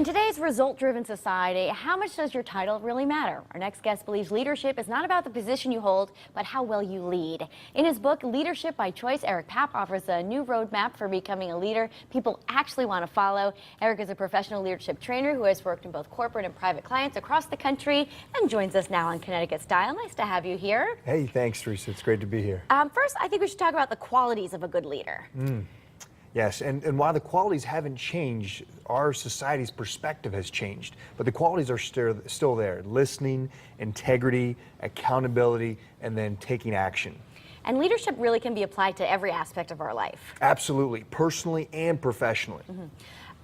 In today's result-driven society, how much does your title really matter? Our next guest believes leadership is not about the position you hold, but how well you lead. In his book, Leadership by Choice, Papp offers a new roadmap for becoming a leader people actually want to follow. Eric is a professional leadership trainer who has worked in both corporate and private clients across the country and joins us now on Connecticut Style. Nice to have you here. Hey, thanks, Teresa. It's great to be here. First, I think we should talk about the qualities of a good leader. Yes, and while the qualities haven't changed, our society's perspective has changed. But the qualities are still there. Listening, integrity, accountability, and then taking action. And leadership really can be applied to every aspect of our life. Absolutely, personally and professionally.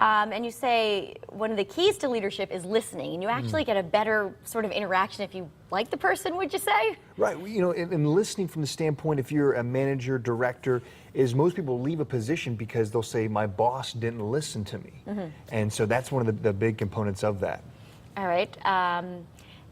And you say one of the keys to leadership is listening, and you actually get a better sort of interaction if you like the person, would you say? Right, you know, and listening from the standpoint, if you're a manager, director, is most people leave a position because they'll say, my boss didn't listen to me. And so that's one of the big components of that. All right, and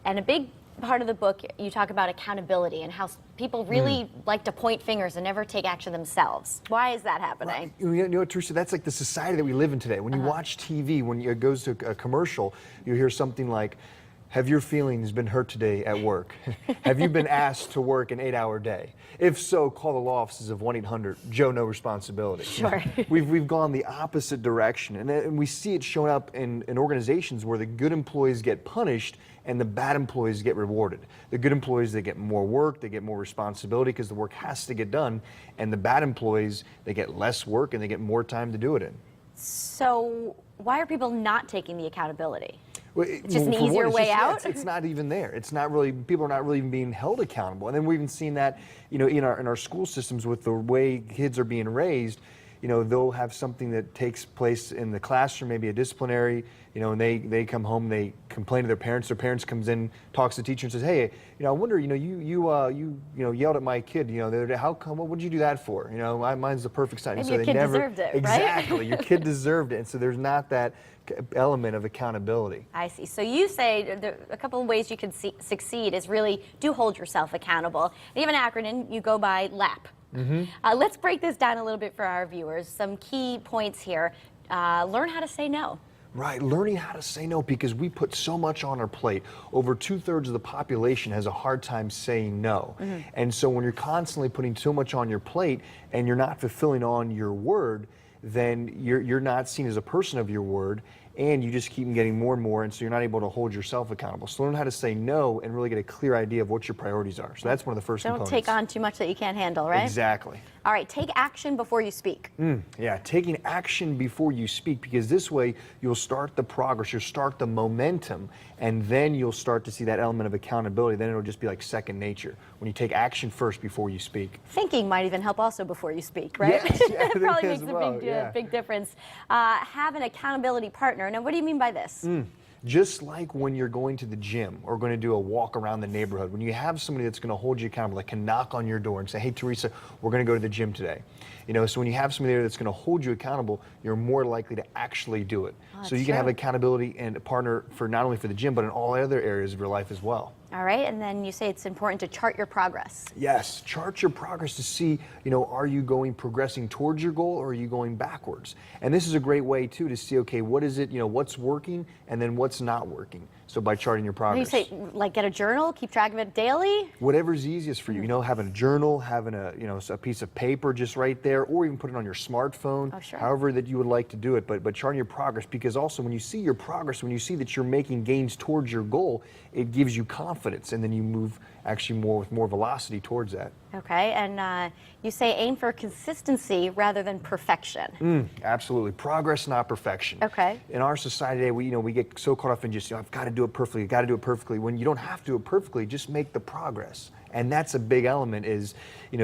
a big part of the book, you talk about accountability and how people really like to point fingers and never take action themselves. Why is that happening? Right. You know, Teresa, that's like the society that we live in today. When you watch TV, when it goes to a commercial, you hear something like, have your feelings been hurt today at work? Have you been asked to work an 8-hour day? If so, call the law offices of 1-800-JOE No Responsibility. Sure. We've gone the opposite direction, and we see it showing up in organizations where the good employees get punished and the bad employees get rewarded. The good employees, they get more work, they get more responsibility because the work has to get done, and the bad employees, they get less work and they get more time to do it in. So why are people not taking the accountability? Well, it's just an easier way out? It's not even there. It's not really, people are not really even being held accountable. And then we've even seen that, you know, in our school systems with the way kids are being raised. You know, they'll have something that takes place in the classroom, maybe a disciplinary, you know, and they come home, they complain to their parents comes in, talks to the teacher and says, hey, you know, I wonder, you know, you yelled at my kid, you know, the other day, how come, what would you do that for? You know, mine's the perfect sign. Maybe So your they kid never, deserved it, right? Exactly, your kid deserved it. And so there's not that element of accountability. I see. So you say a couple of ways you can succeed is really do hold yourself accountable. And you have an acronym, you go by LAP. Let's break this down a little bit for our viewers. Some key points here. Learn how to say no. Right, learning how to say no, because we put so much on our plate. Over 2/3 of the population has a hard time saying no. And so when you're constantly putting so much on your plate and you're not fulfilling on your word, then you're not seen as a person of your word, and you just keep getting more and more, and so you're not able to hold yourself accountable. So learn how to say no and really get a clear idea of what your priorities are. So that's one of the first components. Don't take on too much that you can't handle, right? Exactly. All right, take action before you speak. Yeah, taking action before you speak, because this way you'll start the progress, you'll start the momentum, and then you'll start to see that element of accountability. Then it'll just be like second nature when you take action first before you speak. Thinking might even help also before you speak, right? Yes, yeah, It probably makes well, a big difference. Have an accountability partner. Now, what do you mean by this? Just like when you're going to the gym or going to do a walk around the neighborhood, when you have somebody that's going to hold you accountable, that can knock on your door and say, hey, Teresa, we're going to go to the gym today. You know, so when you have somebody there that's going to hold you accountable, you're more likely to actually do it. So you can have accountability and a partner for not only for the gym, but in all other areas of your life as well. All right, and then you say it's important to chart your progress. Yes, chart your progress to see, you know, are you progressing towards your goal, or are you going backwards? And this is a great way too to see, okay, what is it, you know, what's working and then what's not working. So by charting your progress. You say, like, get a journal, keep track of it daily? Whatever's easiest for you. You know, having a journal, having a piece of paper just right there, or even put it on your smartphone. Oh, sure. However that you would like to do it, but charting your progress, because also when you see your progress, when you see that you're making gains towards your goal, it gives you confidence, and then you move actually with more velocity towards that. Okay, and you say aim for consistency rather than perfection. Absolutely, progress, not perfection. Okay. In our society today, we get so caught up in just, I've got to do it perfectly, I've got to do it perfectly. When you don't have to do it perfectly, just make the progress. And that's a big element, is,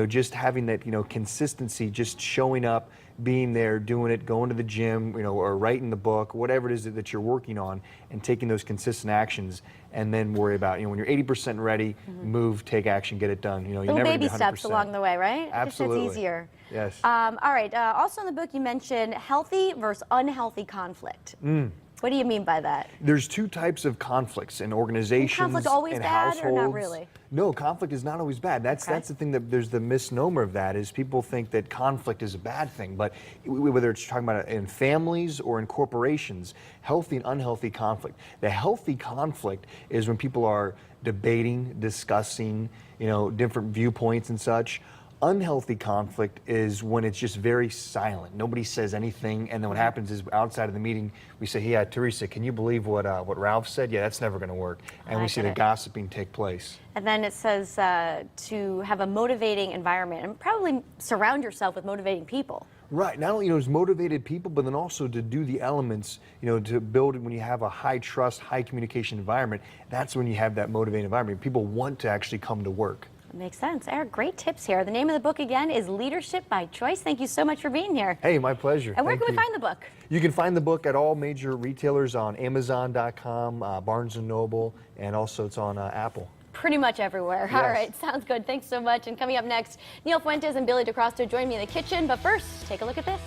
just having that, consistency, just showing up, being there, doing it, going to the gym, or writing the book, whatever it is that you're working on, and taking those consistent actions, and then worry about, when you're 80% ready, move, take action, get it done. You Little never baby do 100%. steps along the way, right? Absolutely. It's easier. Yes. All right. Also in the book, you mentioned healthy versus unhealthy conflict. What do you mean by that? There's two types of conflicts in organizations conflict always and bad households. or not really? No, conflict is not always bad. That's the thing that there's the misnomer of that is people think that conflict is a bad thing. But whether it's talking about in families or in corporations, healthy and unhealthy conflict. The healthy conflict is when people are debating, discussing, different viewpoints and such. Unhealthy conflict is when it's just very silent. Nobody says anything, and then what happens is outside of the meeting, we say, "Yeah, Teresa, can you believe what Ralph said? Yeah, that's never going to work." And we see the gossiping take place. And then it says to have a motivating environment and probably surround yourself with motivating people. Right. Not only as motivated people, but then also to do the elements, to build when you have a high trust, high communication environment. That's when you have that motivating environment. People want to actually come to work. Makes sense. Eric, great tips here. The name of the book again is Leadership by Choice. Thank you so much for being here. Hey, my pleasure. And where can we find the book? You can find the book at all major retailers on Amazon.com, Barnes & Noble, and also it's on Apple. Pretty much everywhere. Yes. All right, sounds good. Thanks so much. And coming up next, Neil Fuentes and Billy DeCrosto join me in the kitchen. But first, take a look at this.